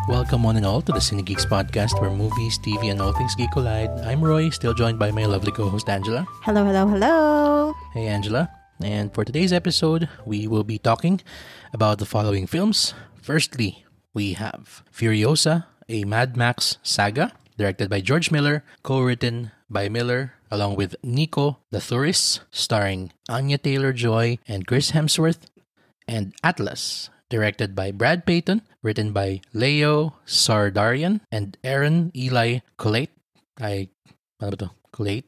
Welcome one and all to the Cine Geeks podcast where movies, TV, and all things geek collide. I'm Roy, still joined by my lovely co-host Angela. Hello, hello, hello. Hey Angela. And for today's episode, we will be talking about the following films. Firstly, we have Furiosa, a Mad Max saga, directed by George Miller, co-written by Miller, along with Nico the Thuris, starring Anya Taylor-Joy and Chris Hemsworth, and Atlas, directed by Brad Peyton, written by Leo Sardarian and Aaron Eli Colette. Ano ba to? Colette?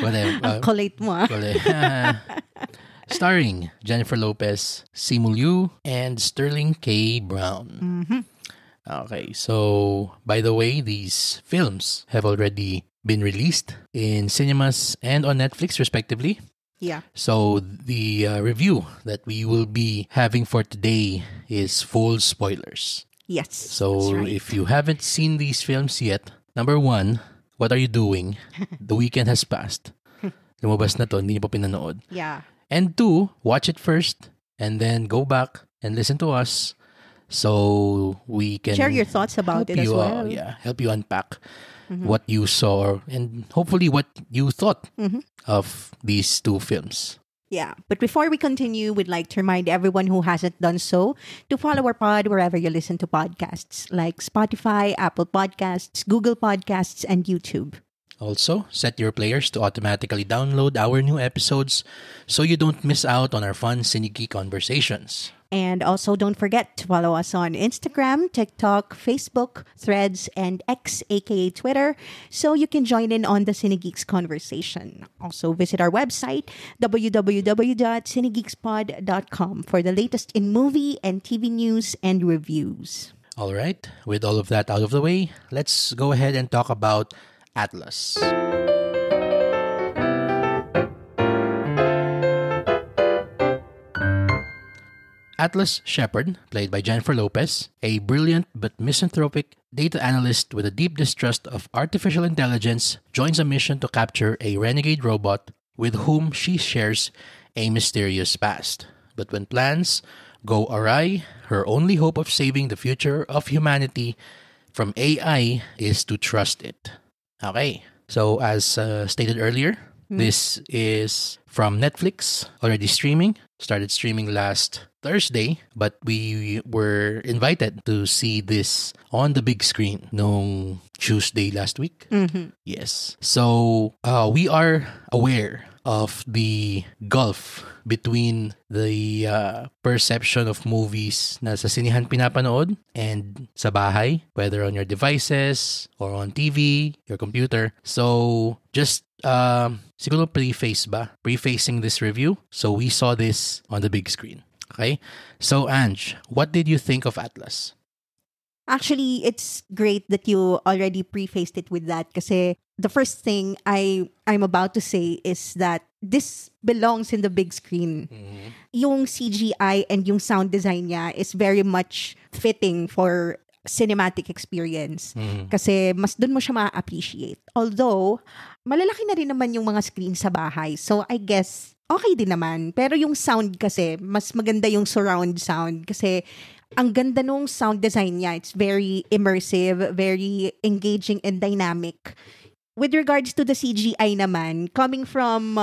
Whatever. Collate mo ah. Colette. Starring Jennifer Lopez, Simu Liu, and Sterling K. Brown. Mm-hmm. Okay, so by the way, these films have already been released in cinemas and on Netflix, respectively. Yeah. So the review that we will be having for today is full spoilers. Yes. So that's right. if you haven't seen these films yet, number one, what are you doing? The weekend has passed. Lumabas na to, hindi niyo pa pinanood. Yeah. And two, watch it first and then go back and listen to us so we can Share your thoughts about it as well. help you unpack what you saw and hopefully what you thought of these two films. Yeah. But before we continue, we'd like to remind everyone who hasn't done so to follow our pod wherever you listen to podcasts like Spotify, Apple Podcasts, Google Podcasts, and YouTube. Also, set your players to automatically download our new episodes so you don't miss out on our fun Cinegeek conversations. And also, don't forget to follow us on Instagram, TikTok, Facebook, Threads, and X, aka Twitter, so you can join in on the Cinegeeks conversation. Also, visit our website, www.cinegeekspod.com, for the latest in movie and TV news and reviews. All right, with all of that out of the way, let's go ahead and talk about Atlas. Atlas Shepard, played by Jennifer Lopez, a brilliant but misanthropic data analyst with a deep distrust of artificial intelligence, joins a mission to capture a renegade robot with whom she shares a mysterious past. But when plans go awry, her only hope of saving the future of humanity from AI is to trust it. Okay, so as stated earlier, this is from Netflix, already streaming. Started streaming last Thursday, but we were invited to see this on the big screen no Tuesday last week. Yes. So we are aware of the gulf between the perception of movies na sa sinihan pinapanood and sa bahay, whether on your devices or on TV, your computer. So just siguro prefacing this review. So we saw this on the big screen. Okay? So Ange, what did you think of Atlas? Actually, it's great that you already prefaced it with that kasi the first thing I'm about to say is that this belongs in the big screen. Yung CGI and yung sound design niya is very much fitting for cinematic experience. Kasi mas dun mo siya ma-appreciate. Although, malalaki na rin naman yung mga screen sa bahay. So, I guess, okay din naman. Pero yung sound kasi, mas maganda yung surround sound. Kasi, ang ganda nung sound design niya. It's very immersive, very engaging and dynamic. With regards to the CGI naman, coming from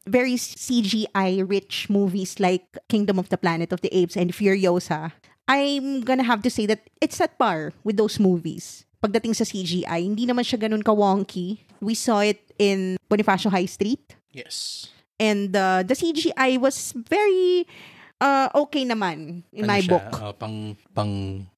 very CGI-rich movies like Kingdom of the Planet of the Apes and Furiosa, I'm gonna have to say that it's at par with those movies. Pagdating sa CGI, hindi naman siya ganun ka-wonky. We saw it in Bonifacio High Street. Yes. And the CGI was very okay naman in my book. Pang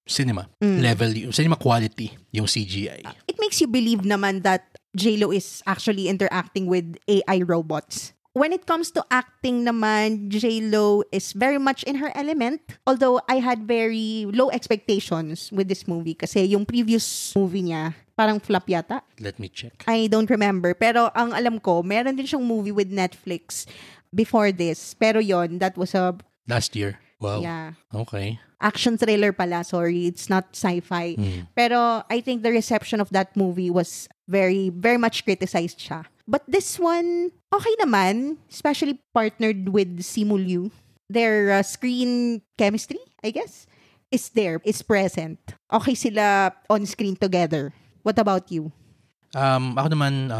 cinema level, yung cinema quality, yung CGI. It makes you believe naman that J-Lo is actually interacting with AI robots. When it comes to acting naman, J-Lo is very much in her element. Although I had very low expectations with this movie kasi yung previous movie niya, parang flop yata. Let me check. I don't remember. Pero ang alam ko, meron din siyang movie with Netflix before this. Pero yon, that was a... Last year. Wow. Yeah. Okay. Action thriller pala, sorry. It's not sci-fi. Pero I think the reception of that movie was very, very much criticized siya. But this one, okay naman. Especially partnered with Simu Liu. Their screen chemistry, I guess, is there, is present. Okay sila on screen together. What about you? Ako naman,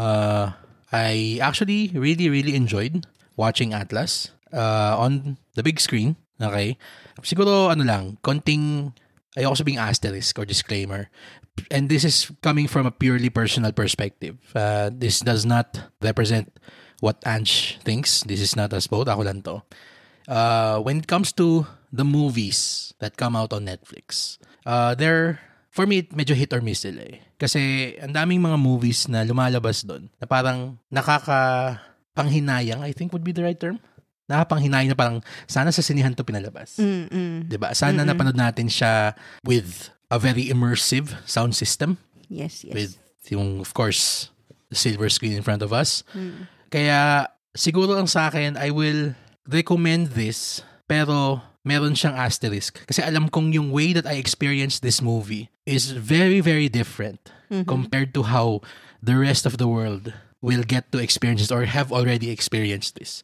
I actually really, really enjoyed watching Atlas on the big screen. Okay? Siguro, konting, ayoko sabing asterisk or disclaimer. And this is coming from a purely personal perspective. This does not represent what Ange thinks. This is not us both. Ako lang to. When it comes to the movies that come out on Netflix, they're, for me, medyo hit or miss sila eh. Kasi ang daming mga movies na lumalabas doon na parang nakakapanghinayang, I think would be the right term. Nakapanghinayang na parang sana sa sinihan to pinalabas. Diba? Sana napanood natin siya with a very immersive sound system. Yes. With yung, of course, the silver screen in front of us. Kaya siguro ang sa akin, I will recommend this, pero meron siyang asterisk. Kasi alam kong yung way that I experienced this movie is very, very different compared to how the rest of the world will get to experience it or have already experienced this.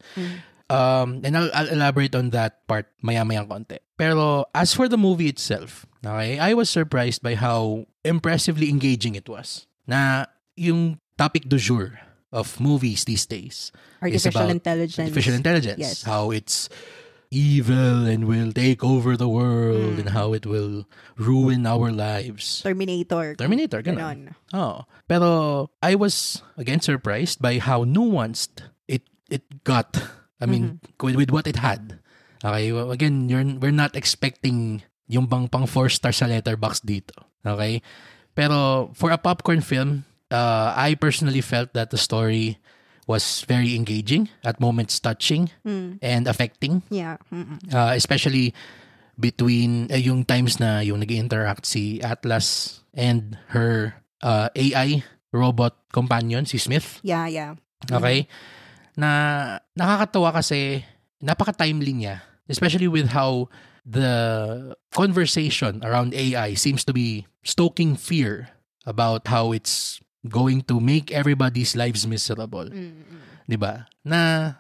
And I'll elaborate on that part maya-mayang konti. Pero as for the movie itself, okay, I was surprised by how impressively engaging it was. Na yung topic du jour of movies these days is about artificial intelligence. Yes. How it's evil and will take over the world and how it will ruin our lives. Terminator, ganun. Oh. Pero I was again surprised by how nuanced it got. I mean, with what it had. Okay, well, again, we're not expecting yung pang 4-star sa letterbox dito. Okay? Pero for a popcorn film, I personally felt that the story was very engaging, at moments touching and affecting. Yeah. Especially between yung times na yung nag-interact si Atlas and her AI robot companion, si Smith. Yeah. Okay? Na nakakatawa kasi napaka-timely niya, especially with how the conversation around AI seems to be stoking fear about how it's going to make everybody's lives miserable. Diba? Na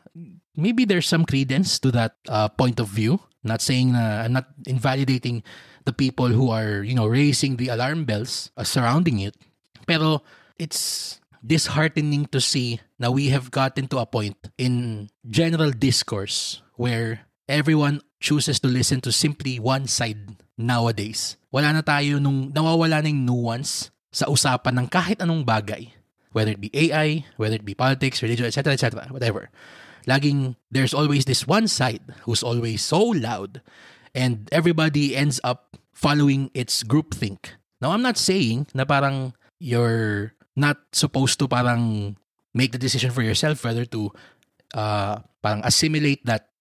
maybe there's some credence to that point of view. Not saying na, I'm not invalidating the people who are, raising the alarm bells surrounding it. Pero it's disheartening to see na we have gotten to a point in general discourse where everyone chooses to listen to simply one side nowadays. Wala na tayo nawawala na yung nuance sa usapan ng kahit anong bagay. Whether it be AI, whether it be politics, religion, etc., whatever. Laging, there's always this one side who's always so loud and everybody ends up following its groupthink. Now, I'm not saying na parang you're not supposed to parang make the decision for yourself whether to parang assimilate that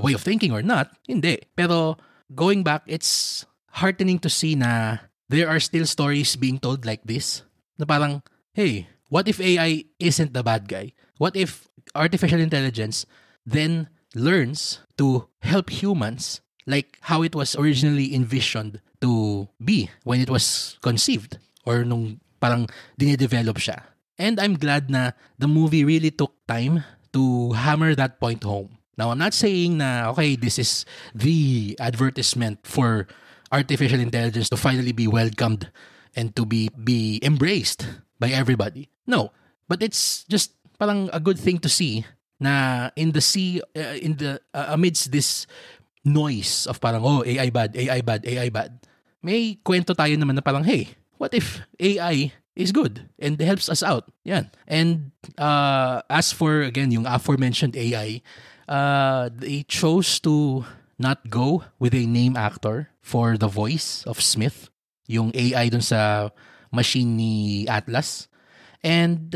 way of thinking or not. Hindi. Pero going back, it's heartening to see na there are still stories being told like this. Na parang, hey, what if AI isn't the bad guy? What if artificial intelligence then learns to help humans like how it was originally envisioned to be when it was conceived or nung parang dinidevelop siya. And I'm glad na the movie really took time to hammer that point home. Now, I'm not saying na, okay, this is the advertisement for artificial intelligence to finally be welcomed and to be embraced by everybody. No. But it's just parang a good thing to see na in the amidst this noise of parang, AI bad, may kwento tayo naman na parang, hey, what if AI is good and helps us out? Yan. And as for, again, yung aforementioned AI, they chose to not go with a name actor for the voice of Smith, yung AI dun sa machine ni Atlas. And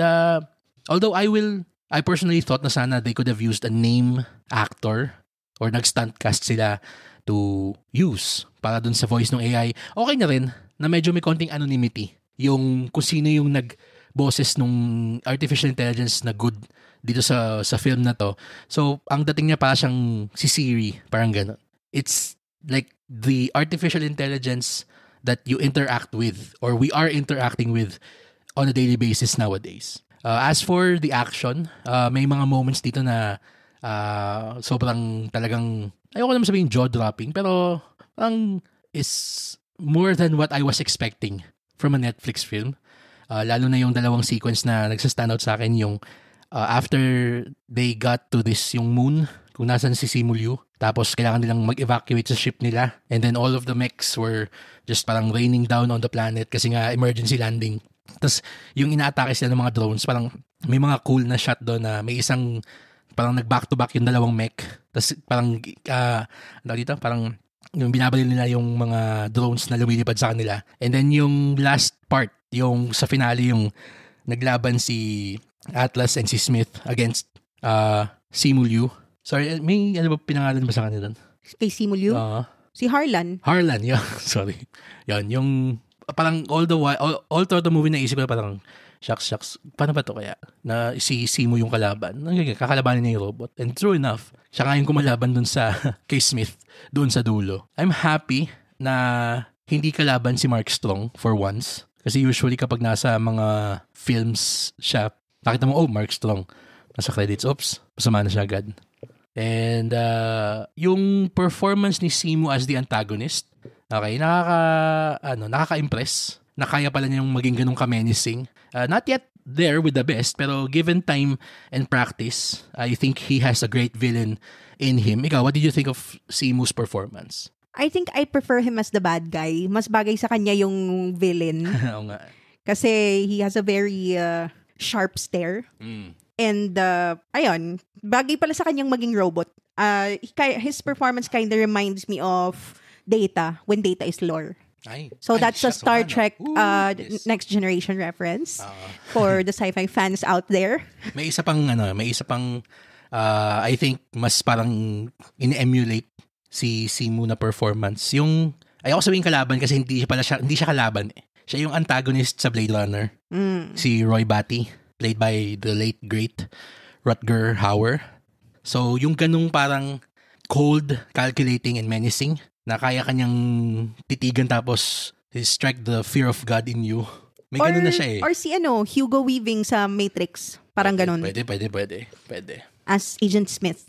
although I personally thought na sana they could have used a name actor or nag-stunt cast sila to use para dun sa voice ng AI, okay na rin na medyo may konting anonymity yung kung sino yung nag-boses nung artificial intelligence na good dito sa film na to. So, ang dating niya para siyang si Siri, parang gano'n. It's like the artificial intelligence that you interact with or we are interacting with on a daily basis nowadays. As for the action, may mga moments dito na sobrang talagang, ayoko naman sabihin jaw-dropping, pero is more than what I was expecting from a Netflix film. Lalo na yung dalawang sequence na nagsa-stand out sa akin, yung after they got to this, yung moon, kung nasan si Simu Liu, tapos kailangan nilang mag-evacuate sa ship nila, and then all of the mechs were just parang raining down on the planet kasi nga emergency landing. Tapos yung ina-atake sila ng mga drones, parang may mga cool na shot doon na may isang parang nag-back-to-back yung dalawang mech. Tapos parang dito, parang yung binabalil nila yung mga drones na lumilipad sa kanila. And then yung last part, yung sa finale, yung naglaban si Atlas and si Smith against Simu Liu. Sorry, may ano ba pinangalan ba sa kanila? Kay Simu Liu? Si Harlan. Harlan, yeah. Sorry. Yan, yung parang all throughout the movie naisip ko parang shucks, paano ba to kaya? Na si Simu yung kalaban. Kakalabanin niya yung robot. And true enough, siya nga yung kumalaban dun sa kay Smith, dun sa dulo. I'm happy na hindi kalaban si Mark Strong for once. Kasi usually kapag nasa mga films siya, nakita mo, Mark Strong. Nasa credits, pasama na siya agad. And yung performance ni Simu as the antagonist, okay, nakaka-impress. Na kaya pala niyang maging ganung ka-menacing. Not yet there with the best, pero given time and practice, I think he has a great villain in him. Ikaw, what did you think of Simu's performance? I think I prefer him as the bad guy. Mas bagay sa kanya yung villain. Oo nga. Kasi he has a very sharp stare. And ayun, bagay pala sa kanyang maging robot. His performance kind of reminds me of Data when Data is lore. So that's a Star Trek Next Generation reference for the sci-fi fans out there. May isa pang I think mas parang in-emulate si Simu na performance. Yung ayoko sabihin kalaban kasi hindi siya kalaban eh. Siya yung antagonist sa Blade Runner. Si Roy Batty, played by the late great Rutger Hauer. So yung ganung parang cold, calculating and menacing na kaya kanyang titigan tapos strike the fear of God in you. May ganun na siya eh. Or si Hugo Weaving sa Matrix. Parang ganun. Pwede. As Agent Smith.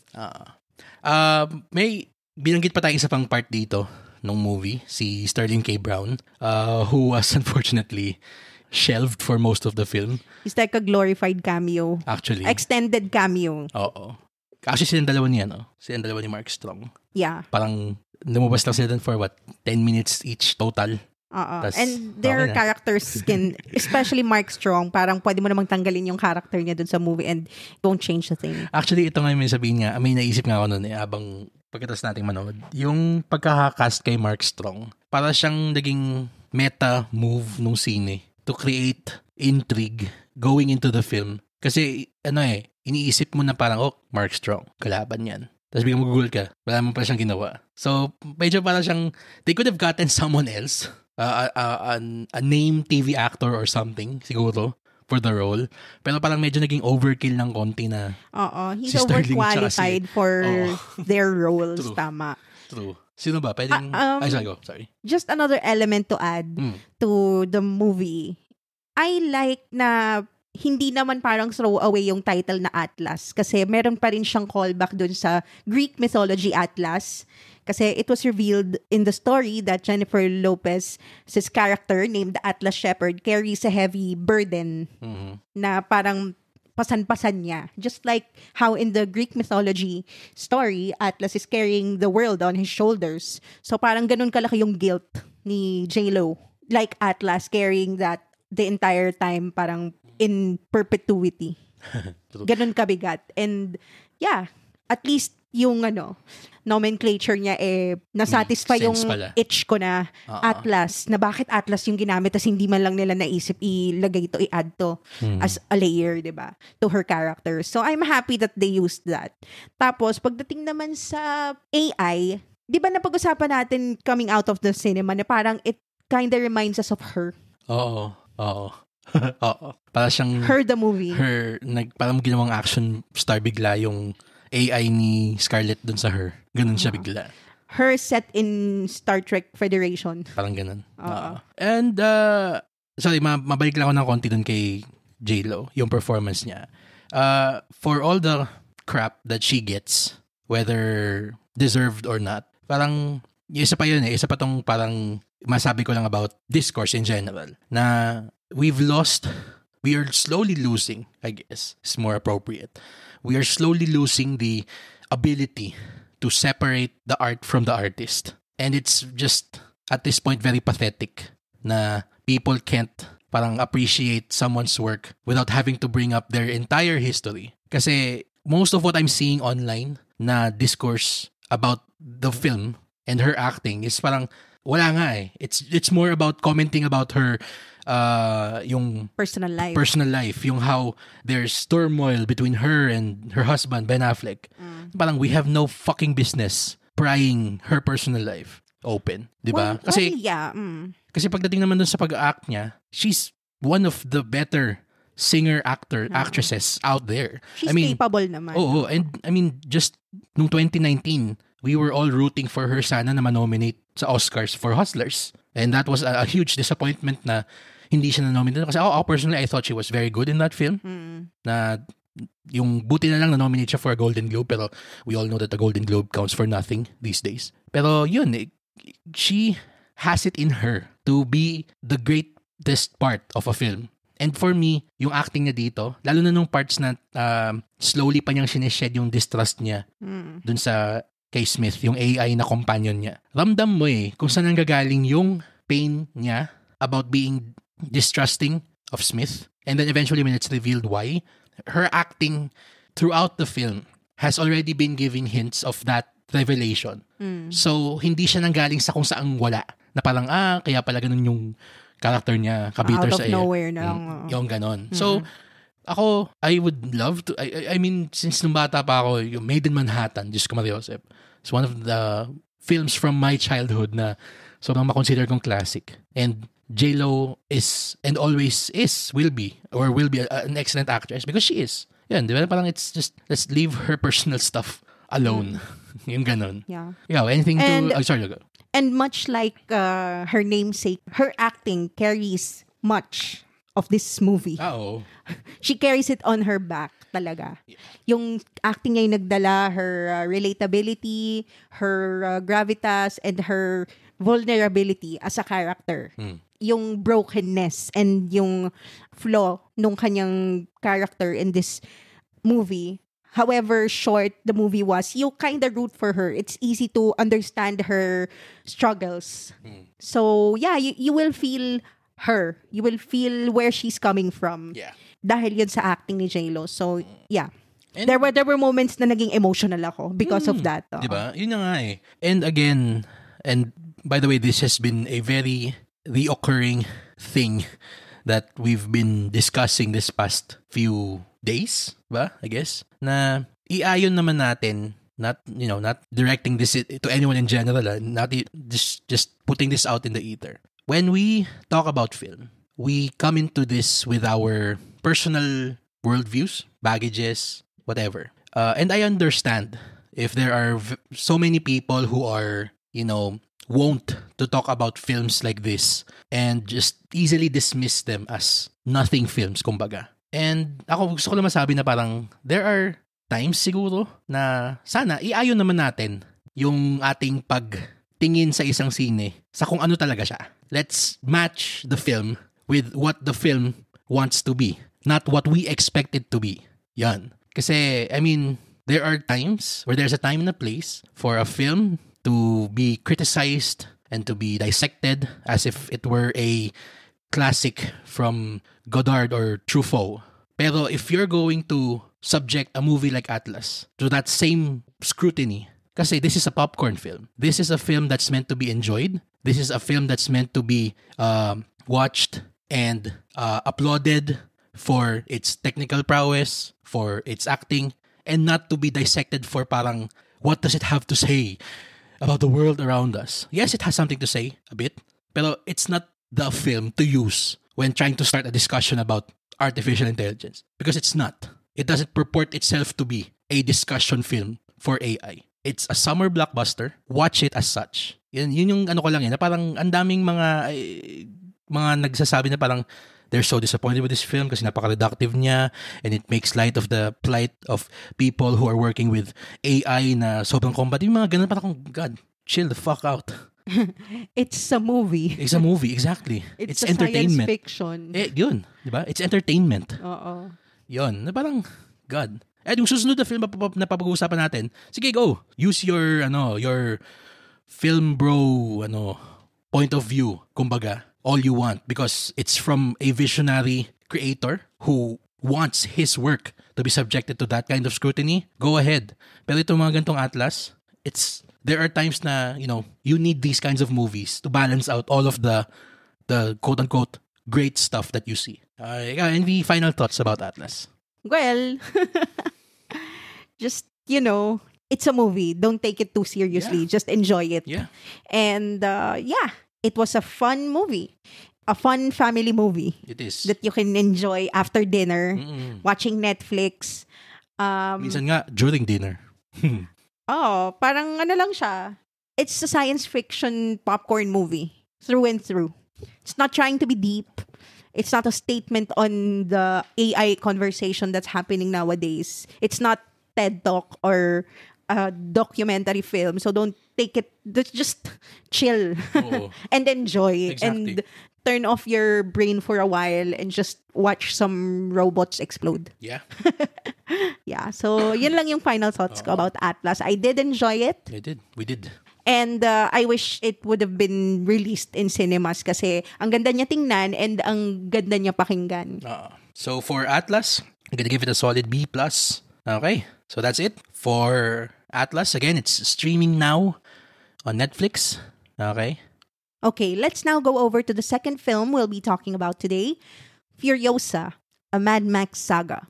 May binanggit pa tayong isa pang part dito ng movie, si Sterling K. Brown, who was unfortunately shelved for most of the film. He's like a glorified cameo. Actually. Extended cameo. Oo. Actually, silang dalawa niya, no? Silang dalawa ni Mark Strong. Yeah. Parang lumabas lang sila dun for 10 minutes each total. And their characters can, especially Mark Strong, parang pwede mo namang tanggalin yung character niya dun sa movie and don't change the thing. Actually, ito nga may sabihin niya, may naisip nga ako nun habang pagkatapos nating manood. Yung pagkakacast kay Mark Strong, para siyang naging meta move nung sine to create intrigue going into the film. Kasi, iniisip mo na parang, Mark Strong, kalaban yan. Tapos biglang mag-google ka, wala mo pala siyang ginawa. So, medyo parang siyang, they could have gotten someone else, a name TV actor or something, siguro, for the role. Pero parang medyo naging overkill ng konti na. He's overqualified for their roles. True. Tama. True. Sino ba? Pwedeng, sorry. Just another element to add to the movie. I like na hindi naman parang throw away yung title na Atlas kasi meron pa rin siyang callback dun sa Greek mythology Atlas kasi it was revealed in the story that Jennifer Lopez's character named Atlas Shepard carries a heavy burden na parang pasan-pasan niya. Just like how in the Greek mythology story, Atlas is carrying the world on his shoulders. So parang ganun kalaki yung guilt ni J-Lo. Like Atlas carrying that the entire time parang in perpetuity. Ganun kabigat. And yeah, at least yung nomenclature niya nasatisfy yung itch ko na Atlas, na bakit Atlas yung ginamit tas hindi man lang nila naisip i-add to as a layer, diba? To her character. So I'm happy that they used that. Tapos pagdating naman sa AI, di ba napag-usapan natin coming out of the cinema na parang it kinda reminds us of Her. Oo. Para siyang Her the movie. Parang ginawang action star bigla yung AI ni Scarlett dun sa Her. Ganun siya bigla. Her set in Star Trek Federation. Parang ganun. And sorry, mabalik lang ako ng konti dun kay J-Lo, yung performance niya. For all the crap that she gets, whether deserved or not, parang isa pa yun isa pa tong parang masabi ko lang about discourse in general, na we are slowly losing, I guess, is more appropriate. We are slowly losing the ability to separate the art from the artist. And it's just, at this point, very pathetic na people can't parang appreciate someone's work without having to bring up their entire history. Kasi most of what I'm seeing online na discourse about the film and her acting is parang wala nga eh. It's more about commenting about her yung personal life, yung how there's turmoil between her and her husband Ben Affleck. Parang we have no fucking business prying her personal life open, 'di ba? Kasi kasi pagdating naman dun sa pag-act niya, she's one of the better actresses out there. She's capable naman. Oo, and I mean just nung 2019, we were all rooting for her sana na ma-nominate sa Oscars for Hustlers. And that was a huge disappointment na hindi siya na-nominate. Kasi ako personally, I thought she was very good in that film. Na yung buti na lang na-nominate siya for a Golden Globe, pero we all know that the Golden Globe counts for nothing these days. Pero yun, she has it in her to be the greatest part of a film. And for me, yung acting niya dito, lalo na nung parts na slowly pa niyang sineshed yung distrust niya dun sa kay Smith, yung AI na companion niya. Ramdam mo kung saan nanggagaling yung pain niya about being distrusting of Smith. And then eventually when it's revealed why, her acting throughout the film has already been giving hints of that revelation. So, hindi siya nanggaling sa kung saang wala. Na parang, kaya pala ganun yung character niya, kabiter sa out of nowhere na lang. Yung ganon. So, ako, I would love to, I mean, since nung bata pa ako, yung Made in Manhattan, Diyos ko Mariosep, it's one of the films from my childhood na sobrang makonsider kong classic. And J-Lo is, and always is, will be an excellent actress because she is. Yan, di ba? Parang it's just, let's leave her personal stuff alone. Yung ganon. Yeah. Yeah, anything to, sorry, go. And much like her namesake, her acting carries much of this movie. Oo. She carries it on her back talaga. Yeah. Yung acting niya yung nagdala, her relatability, her gravitas, and her vulnerability as a character. Yung brokenness and yung flaw nung kanyang character in this movie. However short the movie was, you kind of root for her. It's easy to understand her struggles. So, yeah, you will feel her. You will feel where she's coming from. Yeah. Dahil yun sa acting ni J-Lo. So, yeah. And there were moments na naging emotional ako because of that. Diba? Yun na nga eh. And again, and by the way, this has been a very reoccurring thing that we've been discussing this past few days, ba? I guess. Na iayon naman natin, not directing this to anyone in general, not just putting this out in the ether. When we talk about film, we come into this with our personal worldviews, baggages, whatever. And I understand if there are so many people who are, wont to talk about films like this and just easily dismiss them as nothing films, kumbaga. And ako gusto ko lang masabi na parang there are times siguro na sana iayon naman natin yung ating pagtingin sa isang sine sa kung ano talaga siya. Let's match the film with what the film wants to be, not what we expect it to be. Yan. Kasi, I mean, there are times where there's a time and a place for a film to be criticized and to be dissected as if it were a classic from Godard or Truffaut. Pero if you're going to subject a movie like Atlas to that same scrutiny, kasi this is a popcorn film. This is a film that's meant to be enjoyed. This is a film that's meant to be watched and applauded for its technical prowess, for its acting, and not to be dissected for parang, what does it have to say about the world around us? Yes, it has something to say, a bit, pero it's not the film to use when trying to start a discussion about artificial intelligence. Because it's not. It doesn't purport itself to be a discussion film for AI. It's a summer blockbuster. Watch it as such. Yun yung ano ko lang na parang ang daming mga nagsasabi na parang they're so disappointed with this film kasi napaka-reductive niya and it makes light of the plight of people who are working with AI na sobrang combat. Yung mga ganun, parang, God, chill the fuck out. It's a movie. It's a movie, exactly. It's a entertainment. science fiction. Yun, di ba? It's entertainment. Oo. Yun, na parang, God. At yung susunod na film na papag-uusapan natin, sige, go. Use your film bro, point of view, kumbaga, all you want. Because it's from a visionary creator who wants his work to be subjected to that kind of scrutiny. Go ahead. Pero itong mga gantong Atlas, there are times na, you need these kinds of movies to balance out all of the quote-unquote great stuff that you see. Any final thoughts about Atlas? Well, just, it's a movie. Don't take it too seriously. Yeah. Just enjoy it. Yeah. And it was a fun movie. A fun family movie. It is. That you can enjoy after dinner, watching Netflix. Minsan nga, during dinner. Parang lang siya. It's a science fiction popcorn movie. Through and through. It's not trying to be deep. It's not a statement on the AI conversation that's happening nowadays. It's not TED Talk or a documentary film. So don't take it, just chill and enjoy. Exactly. And turn off your brain for a while and just watch some robots explode. Yeah. Yeah. So yun lang yung final thoughts ko about Atlas. I did enjoy it. I did. We did. And I wish it would have been released in cinemas kasi ang ganda niya tingnan and ang ganda niya pakinggan. So for Atlas, I'm gonna give it a solid B+. Okay, so that's it for Atlas. Again, it's streaming now on Netflix. Okay, let's now go over to the second film we'll be talking about today, Furiosa, a Mad Max saga.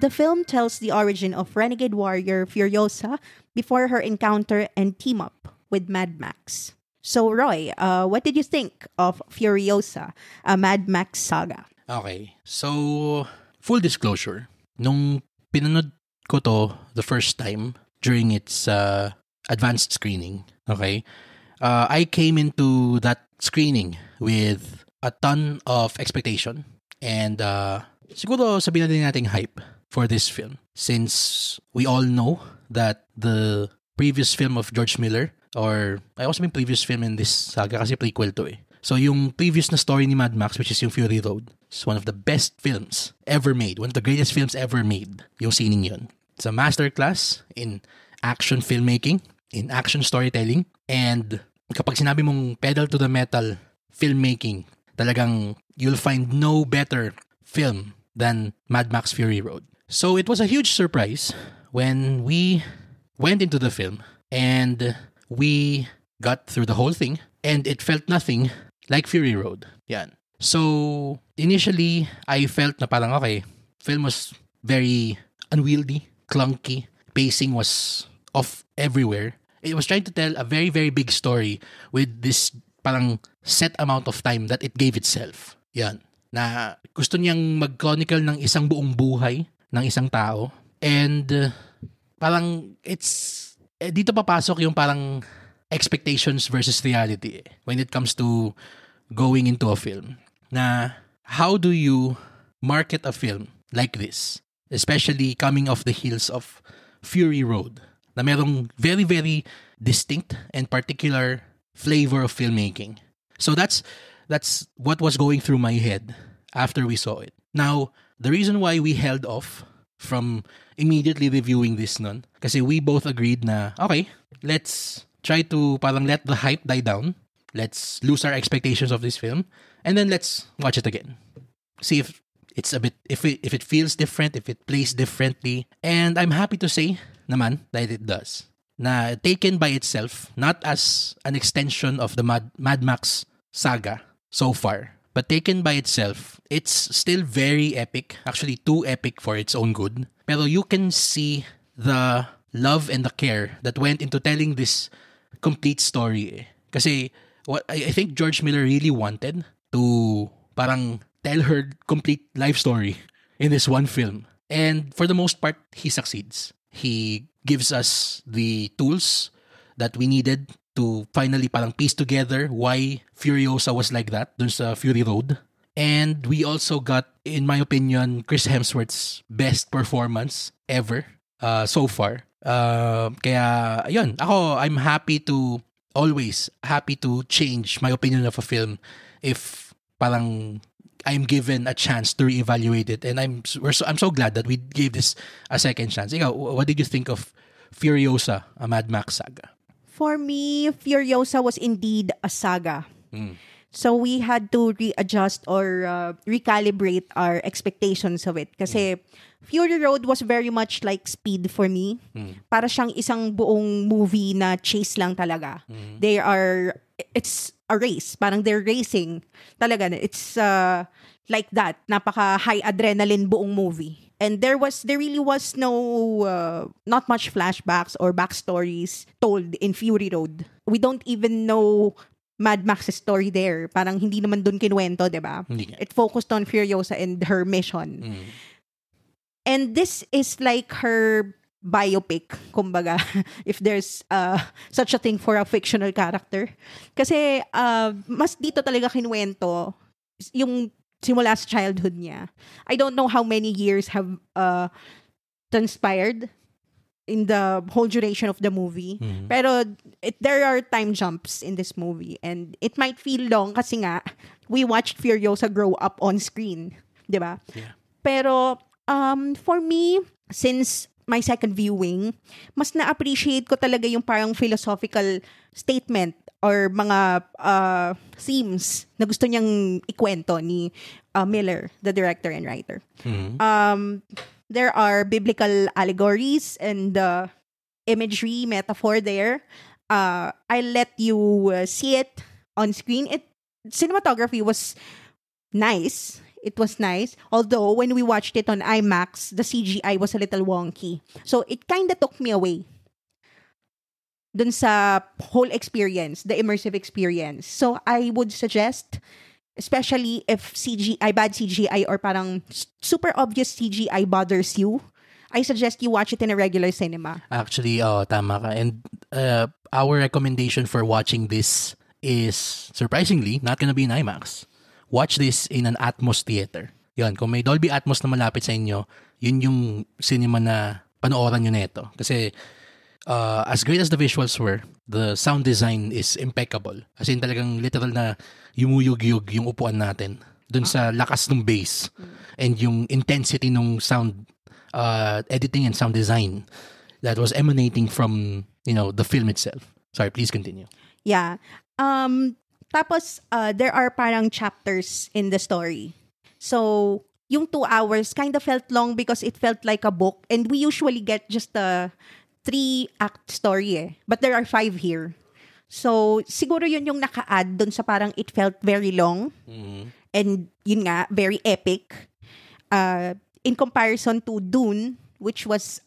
The film tells the origin of renegade warrior Furiosa before her encounter and team up with Mad Max. So Roy, what did you think of Furiosa, a Mad Max saga? Okay, so full disclosure, nung pinanood ko to the first time during its advanced screening, I came into that screening with a ton of expectation and siguro sabihin natin hype for this film, since we all know that the previous film of George Miller, or I also mean previous film in this saga kasi prequel to eh. So yung previous na story ni Mad Max, which is yung Fury Road, is one of the best films ever made. One of the greatest films ever made. Yung sining yun. It's a masterclass in action filmmaking, in action storytelling, and kapag sinabi mong pedal to the metal filmmaking, talagang you'll find no better film than Mad Max Fury Road. So it was a huge surprise when we went into the film and we got through the whole thing and it felt nothing like Fury Road. Yan. So initially, I felt na parang okay, film was very unwieldy, clunky, pacing was off everywhere. It was trying to tell a very, very big story with this parang set amount of time that it gave itself. Yan. Na gusto niyang mag-chronicle ng isang buong buhay ng isang tao. And parang dito papasok yung parang expectations versus reality when it comes to going into a film. Na how do you market a film like this? Especially coming off the heels of Fury Road. Na merong very, very distinct and particular flavor of filmmaking. So that's what was going through my head after we saw it. Now, the reason why we held off from immediately reviewing this nun, kasi we both agreed na, okay, let's try to parang let the hype die down. Let's lose our expectations of this film. And then let's watch it again. See if it's a bit, if it feels different, if it plays differently. And I'm happy to say naman that it does. Na taken by itself, not as an extension of the Mad Max saga so far, but taken by itself, it's still very epic. Actually, too epic for its own good. Pero you can see the love and the care that went into telling this complete story. Kasi what I think George Miller really wanted to parang tell her complete life story in this one film. And for the most part, he succeeds. He gives us the tools that we needed to finally parang piece together why Furiosa was like that dun sa Fury Road. And we also got, in my opinion, Chris Hemsworth's best performance ever so far. Kaya, ayun, I'm always happy to change my opinion of a film if parang I'm given a chance to reevaluate it. And I'm so glad that we gave this a second chance. Ikaw, what did you think of Furiosa, a Mad Max saga? For me, Furiosa was indeed a saga. So we had to readjust or recalibrate our expectations of it. Kasi Fury Road was very much like Speed for me. Para siyang isang buong movie na chase lang talaga. It's a race. Parang they're racing. Talaga, it's like that. Napaka high adrenaline buong movie. And there really was no, not much flashbacks or backstories told in Fury Road. We don't even know Mad Max's story there. Parang hindi naman dun kinuwento, diba? It focused on Furiosa and her mission. And this is like her biopic, kumbaga, if there's such a thing for a fictional character. Kasi mas dito talaga kinuwento yung simula sa childhood niya. I don't know how many years have transpired in the whole duration of the movie. Pero there are time jumps in this movie. And it might feel long kasi nga, we watched Furiosa grow up on screen. Diba? Yeah. Pero for me, since my second viewing, mas na-appreciate ko talaga yung parang philosophical statement or mga themes na gusto niyang ikwento ni Miller, the director and writer. There are biblical allegories and imagery, metaphor there. I let you see it on screen. Cinematography was nice. It was nice. Although, when we watched it on IMAX, the CGI was a little wonky. So, it kind of took me away dun sa whole experience, the immersive experience. So, I would suggest, especially if bad CGI or parang super obvious CGI bothers you, I suggest you watch it in a regular cinema. Actually, tama ka. And our recommendation for watching this is, surprisingly, not gonna be in IMAX. Watch this in an Atmos theater. Yun, kung may Dolby Atmos na malapit sa inyo, yun yung cinema na panooran nyo neto. Kasi as great as the visuals were, the sound design is impeccable. As in talagang literal na yumuyug-yug yung upuan natin dun sa lakas ng bass and yung intensity ng sound editing and sound design that was emanating from, the film itself. Sorry, please continue. Yeah. Tapos, there are parang chapters in the story. So, yung 2 hours kind of felt long because it felt like a book. And we usually get just a 3-act story But there are 5 here. So, siguro yun yung naka-add dun sa parang it felt very long. And yun nga, very epic. In comparison to Dune, which was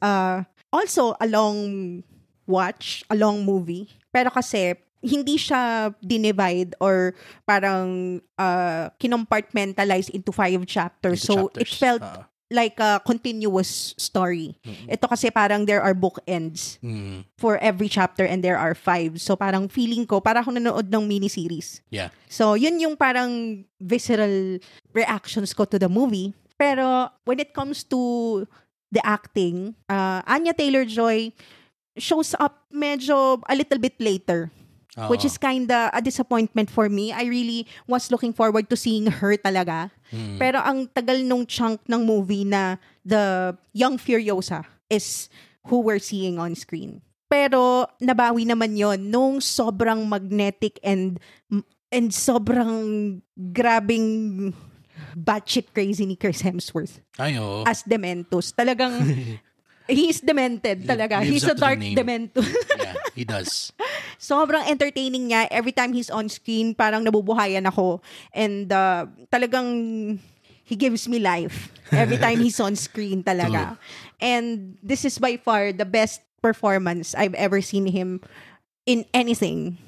also a long watch, a long movie. Pero kasi, hindi siya dinivide or parang kinompartmentalize into 5 chapters. So, it felt like a continuous story. Ito kasi parang there are bookends for every chapter and there are 5. So, parang feeling ko, parang akong nanood ng miniseries. Yeah. So, yun yung parang visceral reactions ko to the movie. Pero, when it comes to the acting, Anya Taylor-Joy shows up medyo a little bit later. Which is kinda a disappointment for me. I really was looking forward to seeing her talaga. Pero ang tagal nung chunk ng movie na the young Furiosa is who we're seeing on screen. Pero nabawi naman yon nung sobrang magnetic and sobrang grabing batshit crazy ni Chris Hemsworth. As Dementus. Talagang he's demented talaga. He's a dark Dementus. Yeah, he does. Sobrang entertaining niya. Every time he's on screen, parang nabubuhayan ako. And talagang he gives me life. Every time he's on screen talaga. And this is by far the best performance I've ever seen him in anything.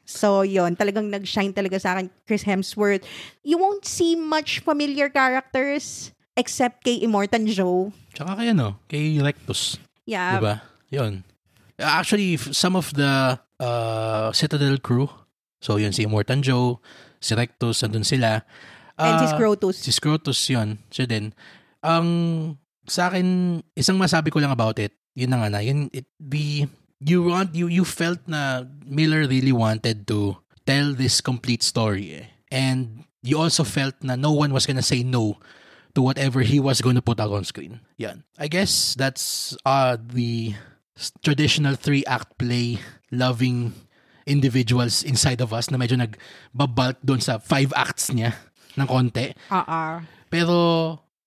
So, yon talagang nag-shine talaga sa akin, Chris Hemsworth. You won't see much familiar characters except kay Immortan Joe. Tsaka kay Rectus. Yeah. Diba? Yun. Actually, some of the Citadel crew, so yun si Immortan Joe, si Rectus, andun sila, And si Scrotus. Si Scrotus yun. Siya din. Ang sa akin, isang masabi ko lang about it, yun na nga na, you felt na Miller really wanted to tell this complete story. And you also felt na no one was gonna say no to whatever he was gonna put out on screen. Yan. I guess that's the traditional 3-act play loving individuals inside of us na medyo nagbabulk doon sa 5 acts niya ng konti. Pero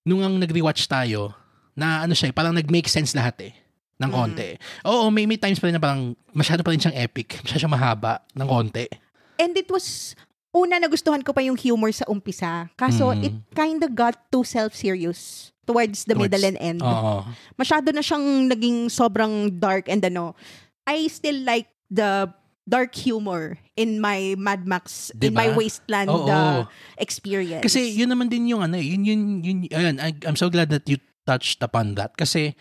nung ang nag-rewatch tayo, na ano siya, parang nag-make sense lahat ng konti. Oo, may times pa rin na parang masyado pa rin siyang epic, masyado siyang mahaba ng konti. And it was, una nagustuhan ko pa yung humor sa umpisa. Kaso it kinda got too self-serious towards the middle and end. Masyado na siyang naging sobrang dark and I still like the dark humor in my Mad Max, diba? In my Wasteland experience. Kasi yun naman din yung yun, ayun, I'm so glad that you touched upon that. Kasi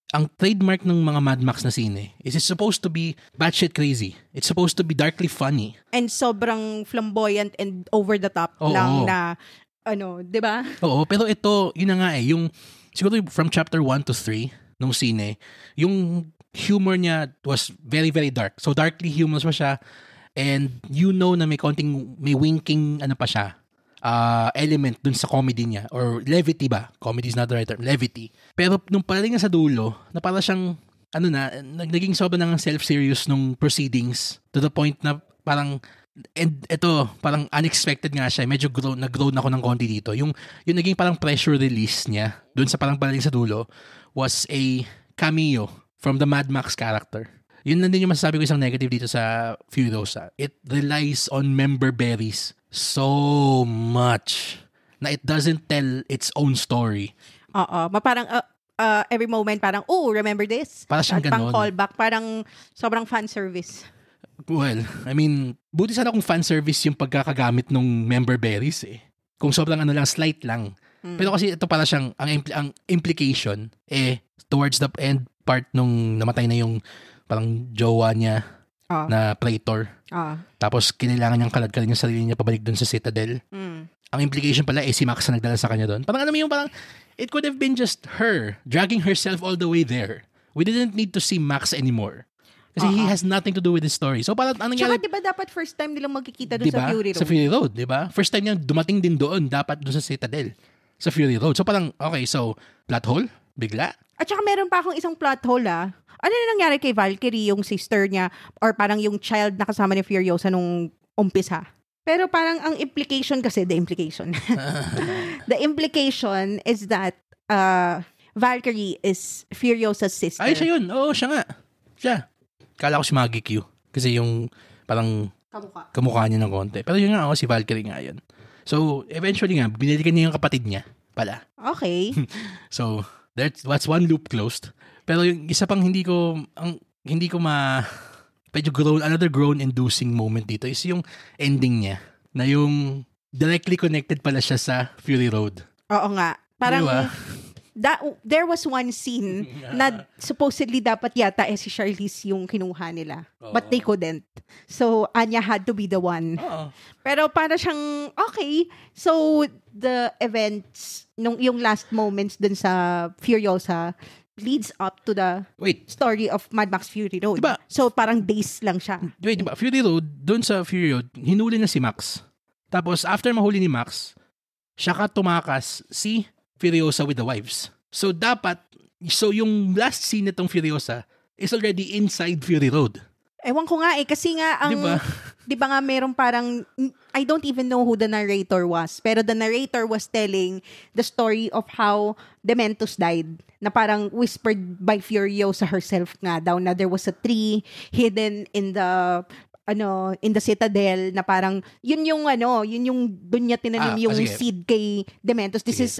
ang trademark ng mga Mad Max na scene is it's supposed to be batshit crazy. It's supposed to be darkly funny. And sobrang flamboyant and over the top lang na, diba? Oo, pero ito, yun na nga yung, siguro from chapter 1 to 3 nung scene, yung humor niya was very, very dark. So, darkly humorous pa siya. And na may winking, pa siya, element dun sa comedy niya. Or levity ba? Comedy is not the right term. Levity. Pero nung palating sa dulo, na para siyang, naging sobrang ng self-serious nung proceedings to the point na parang, and ito, parang unexpected nga siya. Medyo nag-grow na ako ng konti dito. Yung naging parang pressure release niya dun sa parang palating sa dulo was a cameo from the Mad Max character. Yun na din yung masasabi ko isang negative dito sa Furiosa. It relies on member berries so much na it doesn't tell its own story. Parang every moment parang, remember this? Parang siyang ganon. Pang callback, parang sobrang fan service. Well, I mean, buti sana kung fan service yung pagkakagamit ng member berries Kung sobrang lang, slight lang. Pero kasi ito para siyang, ang implication, towards the end part nung namatay na yung parang jowa niya na Praetor. Tapos kinailangan niyang kalad-kalad yung sarili niya pabalik dun sa Citadel. Ang implication pala si Max na nagdala sa kanya doon. Parang parang it could have been just her dragging herself all the way there. We didn't need to see Max anymore. Kasi he has nothing to do with the story. So parang Tsaka diba dapat first time nilang magkikita doon sa Fury Road? Sa Fury Road, diba? First time niyang dumating din doon, dapat doon sa Citadel. Sa Fury Road. So parang, okay, so plot hole? Bigla? At saka meron pa akong isang plot hole Ano na nangyari kay Valkyrie, yung sister niya, or parang yung child na kasama ni Furiosa nung umpisa? Pero parang ang implication kasi, the implication is that Valkyrie is Furiosa's sister. Ay, siya yun. Oo, siya nga. Siya. Kala ko si Maggie Q. Kasi yung parang kamukha niya ng konti. Pero yun nga, si Valkyrie nga yun. So, eventually nga, binilikan niya yung kapatid niya pala. Okay. So, that's one loop closed. Pero yung isa pang hindi ko another groan-inducing moment dito is yung ending niya. Na yung directly connected pala siya sa Fury Road. Oo nga. Parang, diba? There was one scene na supposedly dapat yata si Charlize yung kinuha nila. But they couldn't. So, Anya had to be the one. Pero para siyang, okay. So, the events, yung last moments dun sa Furiosa leads up to the story of Mad Max Fury Road. Diba? So, parang days lang siya. Wait, diba? Fury Road, dun sa Fury Road, hinuli na si Max. Tapos, after mahuli ni Max, siya ka tumakas si Furiosa with the wives. So yung last scene nitong Furiosa is already inside Fury Road. Ewan ko nga kasi nga ang diba nga meron parang I don't even know who the narrator was, pero the narrator was telling the story of how Dementus died, na parang whispered by Furiosa herself nga daw na there was a tree hidden in the Citadel na parang yun yung dun niya tinanim yung seed kay Dementus. This is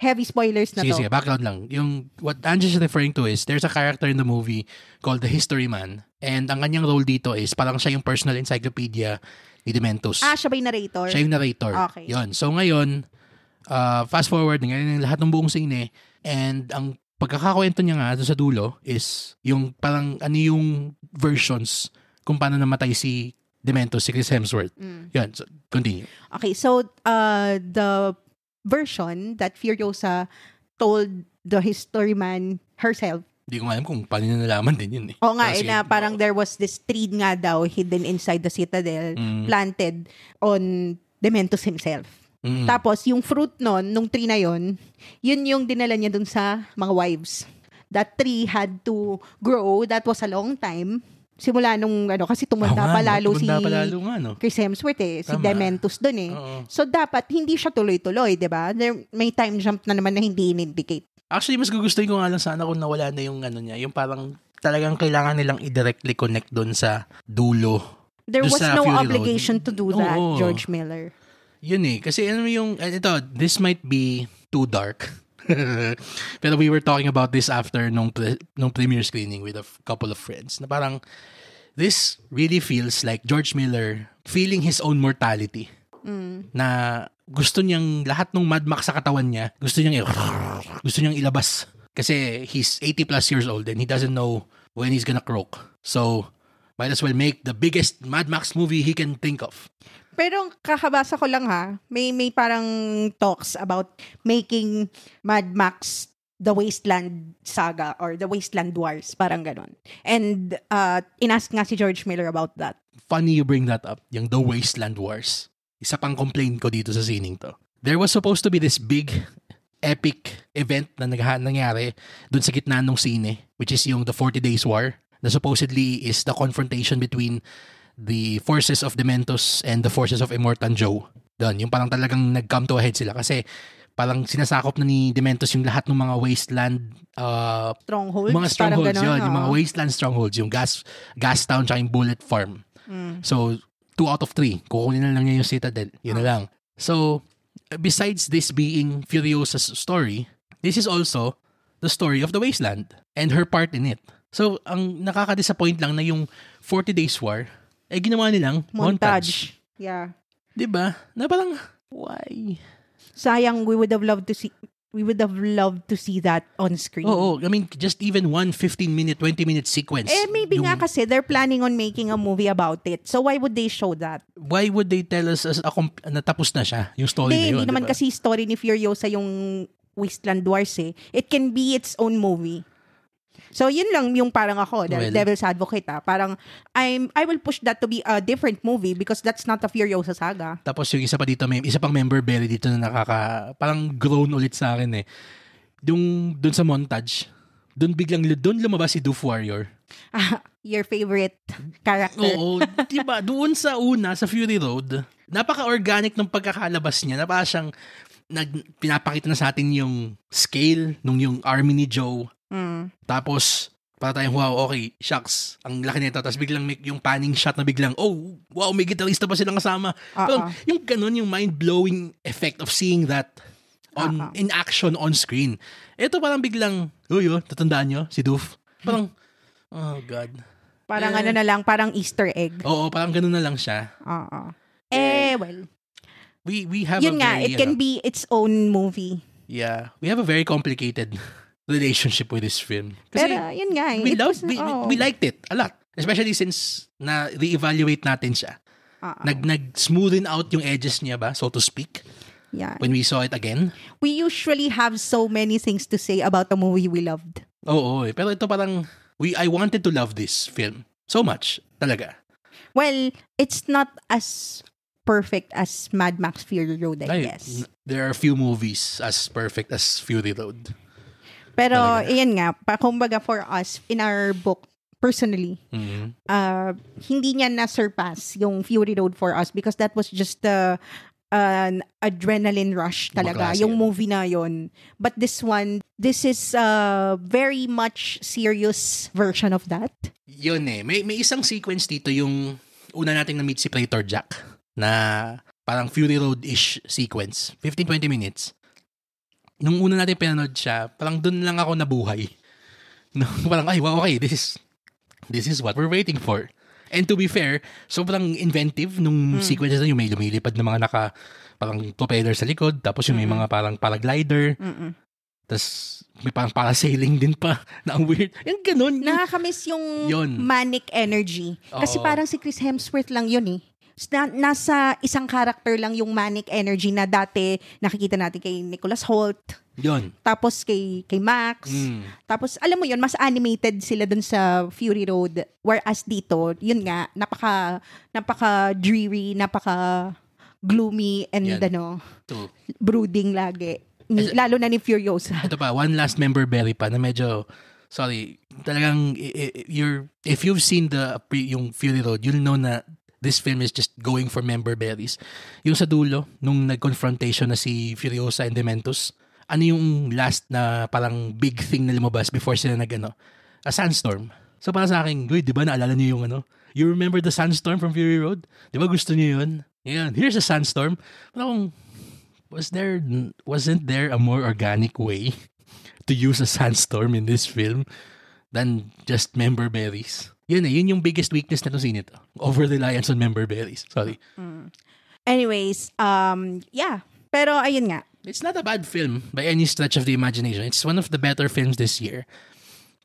heavy spoilers na to. Sige, background lang. Yung what Angie is referring to is there's a character in the movie called the History Man, and ang kanyang role dito is parang siya yung personal encyclopedia ni Dementus. Siya ba yung narrator? Siya yung narrator. Okay. Yun. So ngayon, fast forward ngayon lahat ng buong scene, and ang pagkakakwento niya nga doon sa dulo is yung parang yung versions kung paano namatay si Dementos, si Chris Hemsworth. Yan, so, continue. Okay, so the version that Furiosa told the history man herself. Hindi ko nga alam kung paano nyo nalaman din yun eh. Oo nga, na parang there was this tree nga daw hidden inside the citadel, planted on Dementos himself. Tapos, yung fruit nung tree na yun yung dinala niya dun sa mga wives. That tree had to grow. That was a long time. Simula nung, kasi tumanda pa lalo si Chris Hemsworth si Dementos dun eh. So, dapat hindi siya tuloy-tuloy, di ba? May time jump na naman na hindi in-indicate. Actually, mas gugustuhin ko nga lang sana kung nawala na yung niya. Yung parang talagang kailangan nilang i-directly connect dun sa dulo. There was no Fury obligation Road. to do that, George Miller. Yun eh. Kasi this might be too dark. Pero we were talking about this after nung premiere screening with a couple of friends. Na parang, this really feels like George Miller feeling his own mortality. Na gusto niyang lahat ng Mad Max sa katawan niya, gusto niyang ilabas. Kasi he's 80 plus years old and he doesn't know when he's gonna croak. So, might as well make the biggest Mad Max movie he can think of. Pero kakabasa ko lang may parang talks about making Mad Max the Wasteland Saga or the Wasteland Wars, parang ganon. And inask nga si George Miller about that. Funny you bring that up, yung The Wasteland Wars. Isa pang complaint ko dito sa sining to. There was supposed to be this big, epic event na nangyari dun sa gitna ng sine, which is yung the 40 Days War, na supposedly is the confrontation between the forces of Dementos and the forces of Immortan Joe. Doon, yung parang talagang nag-come to a head sila kasi parang sinasakop na ni Dementos yung lahat ng mga wasteland strongholds. Mga strongholds ganun, yun, yung mga wasteland strongholds, yung gas town tsaka yung bullet farm. So, 2 out of 3. Kukunin na lang niya yung Citadel. Yun na lang. So, besides this being Furiosa's story, this is also the story of the Wasteland and her part in it. So, ang nakaka-disappoint lang na yung 40 Days War, ginawa nilang montage. Yeah. Diba? Na parang, why? Sayang, we would have loved to see that on screen. Oo. I mean, just even one 15-minute, 20-minute sequence. Maybe nga kasi they're planning on making a movie about it. So why would they show that? Why would they tell us na tapos na siya, yung story na yun? Hindi naman kasi story ni Furiosa yung Wasteland Wars eh. It can be its own movie. So yun lang yung parang ako, Devil's Advocate Parang I will push that to be a different movie because that's not a Furiosa saga. Tapos yung isa pa dito, may isa pang member Berry dito na parang grown ulit sa akin eh. Yung dun sa montage, dun lumabas si Doof Warrior. Your favorite character. Oo, diba? Doon sa sa Fury Road, napaka-organic ng pagkakalabas niya. Napaka siyang pinapakita na sa atin yung scale nung yung army ni Joe. Tapos, para tayong, wow, okay, shucks, ang laki nito. Tapos biglang yung panning shot na biglang, oh, wow, may gitarista pa silang kasama. Pero yung ganun, yung mind-blowing effect of seeing that in action on screen. Ito parang biglang, tatandaan nyo, si Doof. Parang, oh God. Parang na lang, parang Easter egg. Oo, parang ganun na lang siya. Well. We have yun nga, it can be its own movie. Yeah. We have a very complicated relationship with this film. Kasi pero yun nga, we liked it a lot. Especially since na re-evaluate natin siya. Nag-smoothen out yung edges niya ba, so to speak. Yeah. When we saw it again. We usually have so many things to say about a movie we loved. Oo, pero ito parang I wanted to love this film so much, talaga. Well, it's not as perfect as Mad Max Fury Road, I guess. There are few movies as perfect as Fury Road. Pero, iyan nga, kumbaga for us, in our book, personally, hindi niya na-surpass yung Fury Road for us because that was just an adrenaline rush talaga, yung movie na yon. But this is a very much serious version of that. Yun eh. May isang sequence dito yung una nating na-meet si Praetor Jack na parang Fury Road-ish sequence. 15-20 minutes. Nung una natin pinanood siya, parang dun lang ako nabuhay. No, parang, ay, wow, okay, this is what we're waiting for. And to be fair, sobrang inventive nung sequences na yung may lumilipad na mga parang propeller sa likod, tapos yung may mga parang paraglider. Tas may parang parasailing din pa na ang weird. Yung ganun. Nakakamiss yung Yun. manic energy. Kasi Oo. parang si Chris Hemsworth lang yun eh. Nasa isang character lang yung manic energy na dati nakikita natin kay Nicholas Hoult. Yun. Tapos kay Max. Tapos alam mo yun, mas animated sila dun sa Fury Road. Whereas dito, yun nga, napaka dreary, napaka gloomy and Yan. So, brooding lagi. Lalo na ni Furiosa. ito pa, one last member berry pa na medyo, sorry, talagang, if you've seen yung Fury Road, you'll know na this film is just going for member berries. Yung sa dulo, nung nag-confrontation na si Furiosa and Dementos, ano yung last na parang big thing na lumabas before sila a sandstorm. So para sa akin, di ba naalala niyo yung you remember the sandstorm from Fury Road? Di ba gusto niyo yun? Yan, here's a sandstorm. Parang, wasn't there a more organic way to use a sandstorm in this film than just member berries? Yun yung biggest weakness na itong scene ito. Over-reliance on member berries. Sorry. Anyways, yeah. Pero ayun nga. It's not a bad film by any stretch of the imagination. It's one of the better films this year.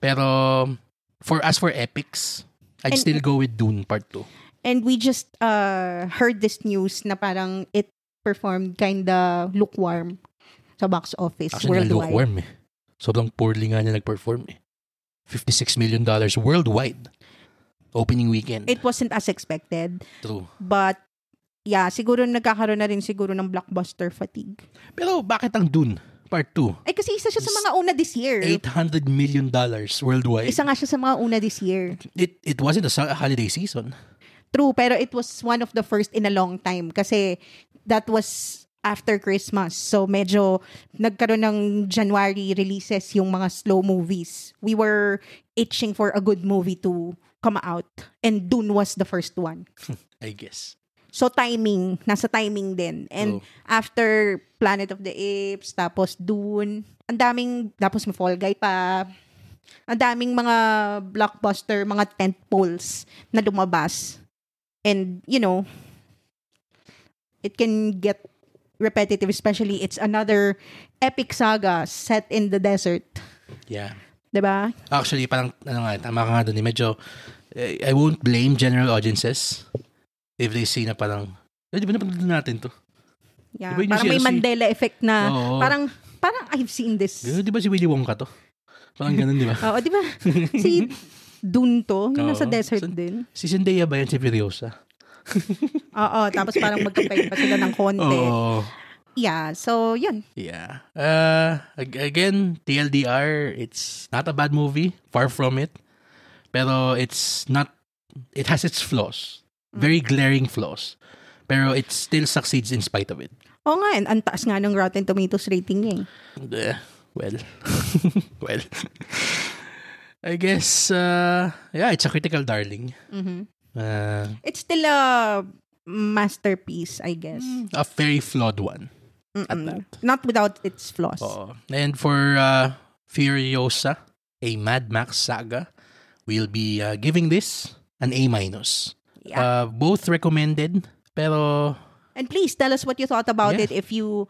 Pero for epics, I'd still go with Dune Part 2. And we just heard this news na parang it performed kinda lukewarm sa box office Actually, worldwide. lukewarm eh. Sobrang poorly nga niya nag-perform eh. $56 million worldwide. Opening weekend. It wasn't as expected. True. But, yeah, siguro nagkakaroon na rin siguro ng blockbuster fatigue. Pero bakit ang Dune Part 2? Ay, kasi isa siya sa mga una this year. $800 million worldwide. Isa nga siya sa mga una this year. It wasn't a holiday season. True, pero it was one of the first in a long time kasi that was after Christmas. So medyo nagkaroon ng January releases yung mga slow movies. We were itching for a good movie to come out and Dune was the first one. I guess. So timing, nasa timing din. And after Planet of the Apes, tapos Dune, tapos may Fall Guy pa. Ang daming mga blockbuster, mga tentpoles na lumabas. And, it can get repetitive, especially it's another epic saga set in the desert. Yeah. Diba? Actually, parang, tama ka nga dun. Medyo, I won't blame general audiences if they see na parang, di ba napanood natin to? Yeah. Diba parang may Mandela effect na, Oo. parang I've seen this. Di ba si Willy Wonka to? Parang ganun, di ba? Oo, di ba? Si Dune to, yung nasa Oo. desert din. Si Zendaya ba yan si Furiosa? Oo, tapos parang magkapay pa sila ng konti. Oo. Yeah, so yun. Yeah. Again, TLDR, it's not a bad movie. Far from it. Pero it has its flaws. Very glaring flaws. Pero it still succeeds in spite of it. Oo nga, ang taas nga ng Rotten Tomatoes rating niya eh. Well. Well. I guess, it's a critical darling. Mm-hmm. It's It's still a masterpiece, I guess. a very flawed one. At that. Not without its flaws. Oo. And for Furiosa, a Mad Max saga, we'll be giving this an A-. Yeah. Both recommended, pero And please tell us what you thought about Yeah. it. If you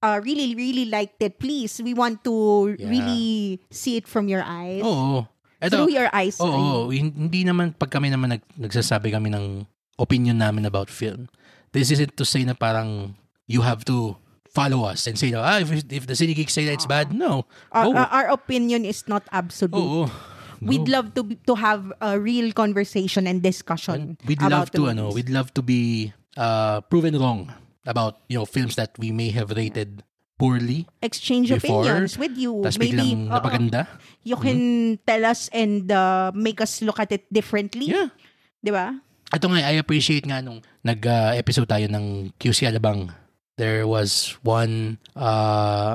really, really liked it, please, we want to really see it from your eyes. oo. Through your eyes. Oo, hindi naman pag kami naman nagsasabi kami ng opinion namin about film. This isn't to say na parang you have to follow us and say na, if the Cine Geeks say that it's bad, no. Go. Our opinion is not absolute. Oo. We'd love to have a real conversation and discussion. We'd about love the to movies. we'd love to be proven wrong about films that we may have rated poorly Exchange before, opinions with you. tas Maybe biglang napaganda. you can tell us and make us look at it differently. Yeah. Di ba? Ito nga, I appreciate nga nung nag-episode tayo ng QC Alabang. There was one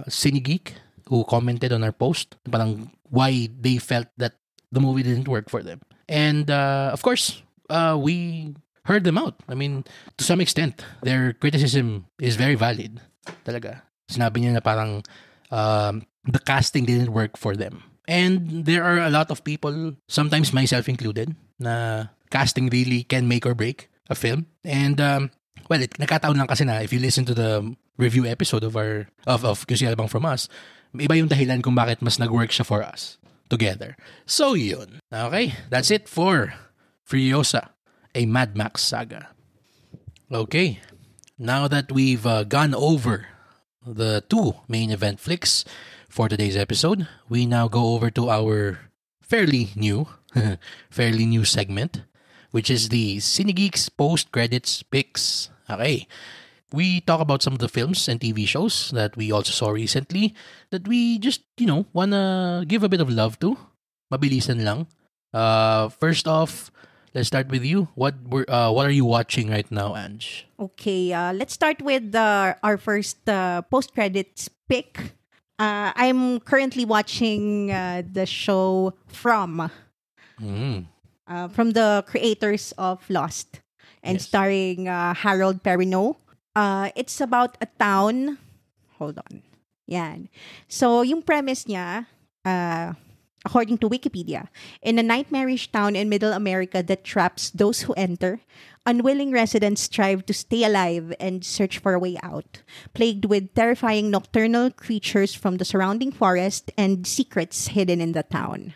Cine Geek who commented on our post parang why they felt that the movie didn't work for them. And of course, we heard them out. I mean, to some extent, their criticism is very valid. Talaga. Sinabi niya na parang the casting didn't work for them. And there are a lot of people, sometimes myself included, na casting really can make or break a film. And nagkataon lang kasi na if you listen to the review episode of QC Alabang from us, iba yung dahilan kung bakit mas nag-work siya for us together. So yun. Okay, that's it for Furiosa, a Mad Max saga. Okay, now that we've gone over the two main event flicks for today's episode, we now go over to our fairly new segment, which is the Cinegeeks post-credits picks. Okay, we talk about some of the films and TV shows that we also saw recently that we just, wanna give a bit of love to. Mabilisan lang. First off, let's start with you. What are you watching right now, Ange? Okay, let's start with our first post-credits pick. I'm currently watching the show From the creators of Lost, and starring Harold Perrineau. It's about a town. Hold on. Yan. So, yung premise niya, according to Wikipedia, in a nightmarish town in Middle America that traps those who enter, unwilling residents strive to stay alive and search for a way out, plagued with terrifying nocturnal creatures from the surrounding forest and secrets hidden in the town.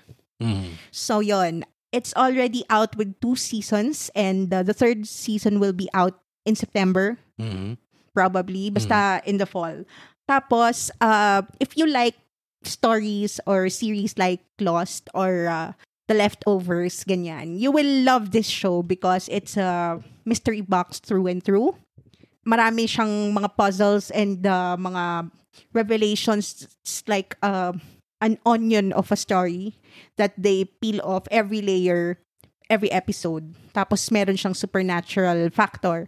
So, yon. It's already out with 2 seasons, and the third season will be out in September. Probably. Basta in the fall. Tapos, if you like stories or series like Lost or The Leftovers, ganyan, you will love this show because it's a mystery box through and through. Marami siyang mga puzzles and mga revelations. It's like an onion of a story that they peel off every layer, every episode. Tapos meron siyang supernatural factor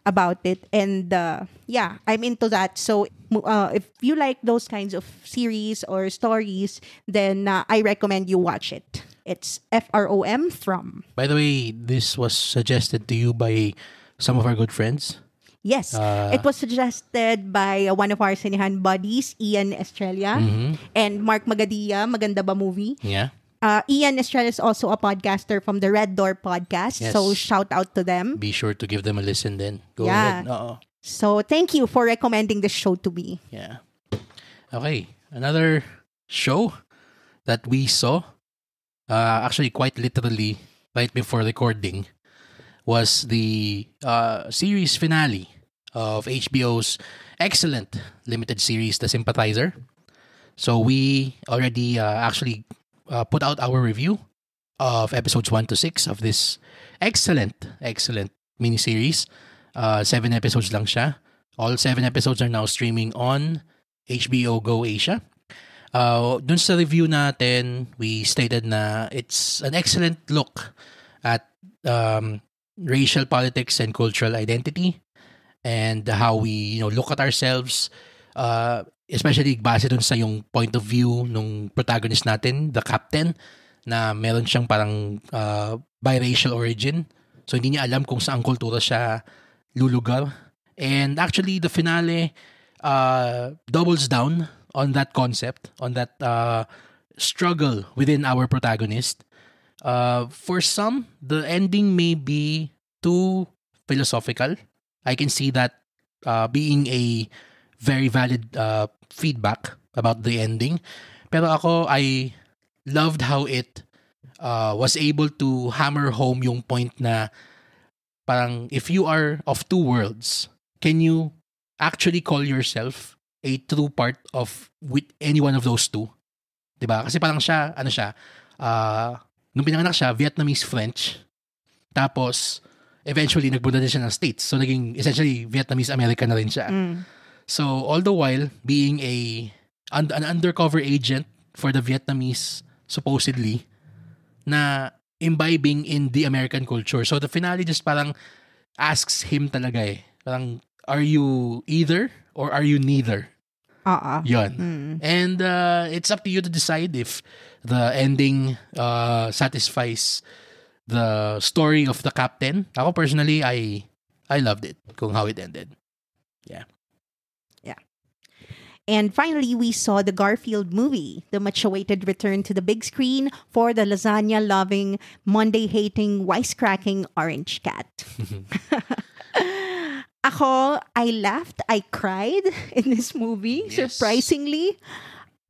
about it. And I'm into that. So if you like those kinds of series or stories, then I recommend you watch it. It's From. By the way, this was suggested to you by some of our good friends. Yes. It was suggested by one of our Sinehan buddies, Ian Estrella, and Mark Magadia, Maganda Ba Movie. Yeah. Ian Estrella is also a podcaster from the Red Door podcast. Yes. So shout out to them. Be sure to give them a listen then. Go ahead. So thank you for recommending the show to me. Yeah. Okay. Another show that we saw, actually quite literally right before recording, was the series finale of HBO's excellent limited series, The Sympathizer. So we already actually put out our review of episodes 1 to 6 of this excellent miniseries. 7 episodes lang siya. All 7 episodes are now streaming on HBO Go Asia. Dun sa review natin, we stated na it's an excellent look at racial politics and cultural identity and how we look at ourselves, especially base dun sa yung point of view nung protagonist natin, the captain, na meron siyang parang biracial origin. So hindi niya alam kung saang kultura siya lulugar. And actually the finale doubles down on that concept, on that struggle within our protagonist. For some, the ending may be too philosophical. I can see that being a very valid feedback about the ending. Pero ako, I loved how it was able to hammer home yung point na parang if you are of two worlds, can you actually call yourself a true part of with any one of those two? Diba? Kasi parang siya, nung pinanganak siya, Vietnamese-French. Tapos, eventually, nagpunta din siya ng States. So, naging essentially Vietnamese-American na rin siya. So, all the while, being an undercover agent for the Vietnamese, supposedly, na imbibing in the American culture. So, the finale just parang asks him talaga parang, are you either or are you neither? Yun. And it's up to you to decide if the ending satisfies the story of the captain. Ako personally, I loved it kung how it ended. Yeah. And finally, we saw the Garfield movie, the much-awaited return to the big screen for the lasagna-loving, Monday-hating, wisecracking orange cat. Ako, I laughed, I cried in this movie, Yes. surprisingly.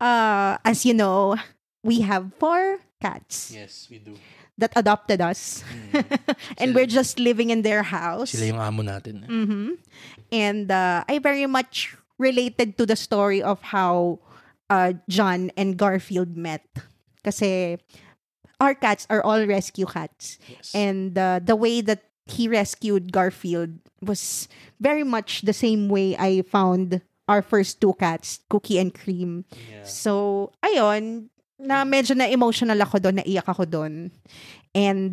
As you know, we have 4 cats Yes, we do. that adopted us. And we're just living in their house. Sila yung amo natin. And I very much related to the story of how John and Garfield met. Kasi our cats are all rescue cats. Yes. And the way that he rescued Garfield was very much the same way I found our first 2 cats, Cookie and Cream. Yeah. So, ayun, na medyo na-emotional ako doon, naiyak ako doon. And,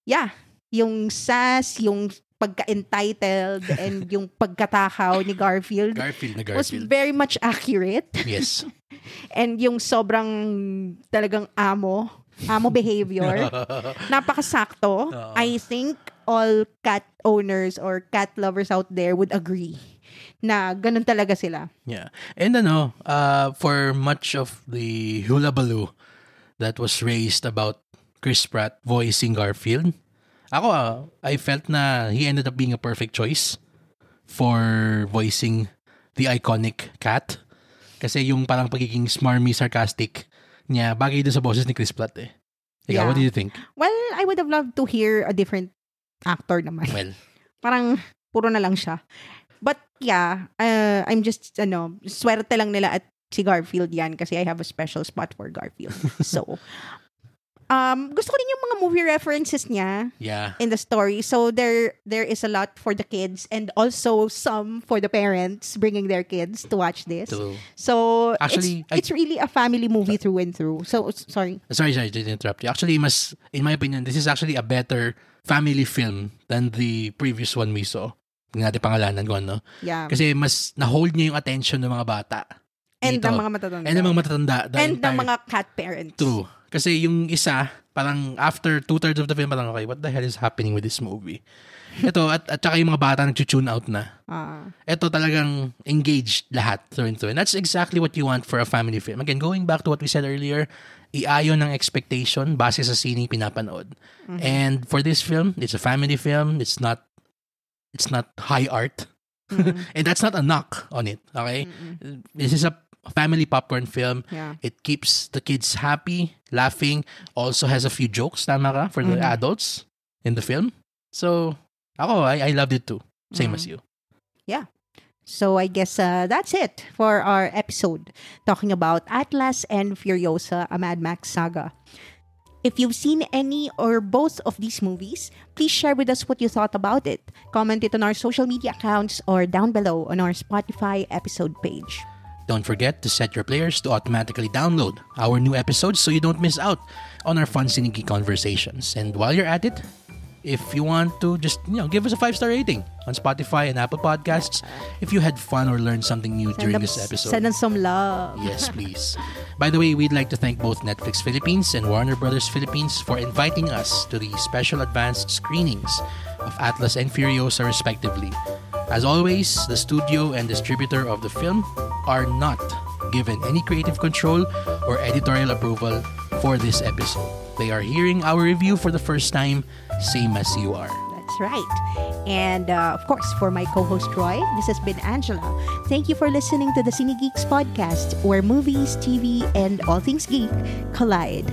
yeah, yung sass, yung pagka-entitled, and yung pagkatakaw ni Garfield, was very much accurate. Yes. And yung sobrang talagang amo behavior, napakasakto. I think all cat owners or cat lovers out there would agree na ganun talaga sila. Yeah. And for much of the hula-baloo that was raised about Chris Pratt voicing Garfield, ako, I felt na he ended up being a perfect choice for voicing the iconic cat. Kasi yung parang pagiging smarmy, sarcastic niya, bagay doon sa boses ni Chris Pratt eh. Ikaw, what do you think? Well, I would have loved to hear a different actor naman. Well, parang puro na lang siya. But yeah, I'm just, swerte lang nila at si Garfield yan kasi I have a special spot for Garfield. So, gusto ko din yung mga movie references niya in the story. So, there is a lot for the kids and also some for the parents bringing their kids to watch this. True. So, actually, it's really a family movie through and through. So, sorry. Sorry, I didn't interrupt you. Actually, in my opinion, this is actually a better family film than the previous one we saw. Hindi natin pangalanan ko, no? Yeah. Kasi mas na-hold niya yung attention ng mga bata. And ng mga matatanda. And ng mga matatanda. And ng mga cat parents. True. Kasi yung isa, parang after 2/3 of the film, parang okay, what the hell is happening with this movie? Ito, at saka yung mga bata nag-tune out na. Ito talagang engaged lahat through and through. And that's exactly what you want for a family film. Again, going back to what we said earlier, iayon ng expectation base sa sining pinapanood. And for this film, it's a family film. It's not high art. And that's not a knock on it, okay? This is a family popcorn film. Yeah. It keeps the kids happy, laughing, also has a few jokes, tama ka, for the adults in the film. So, I loved it too. Same as you. Yeah. So, I guess that's it for our episode talking about Atlas and Furiosa, a Mad Max saga. If you've seen any or both of these movies, please share with us what you thought about it. Comment it on our social media accounts or down below on our Spotify episode page. Don't forget to set your players to automatically download our new episodes so you don't miss out on our fun Cinegeek conversations. And while you're at it, if you want to just, give us a 5-star rating on Spotify and Apple Podcasts if you had fun or learned something new during this episode. Send us some love. Yes, please. By the way, we'd like to thank both Netflix Philippines and Warner Brothers Philippines for inviting us to the special advanced screenings of Atlas and Furiosa respectively. As always, the studio and distributor of the film are not given any creative control or editorial approval for this episode. They are hearing our review for the first time, same as you are. That's right. And of course, for my co-host Roy, this has been Angela. Thank you for listening to the Cinegeeks podcast, where movies, TV, and all things geek collide.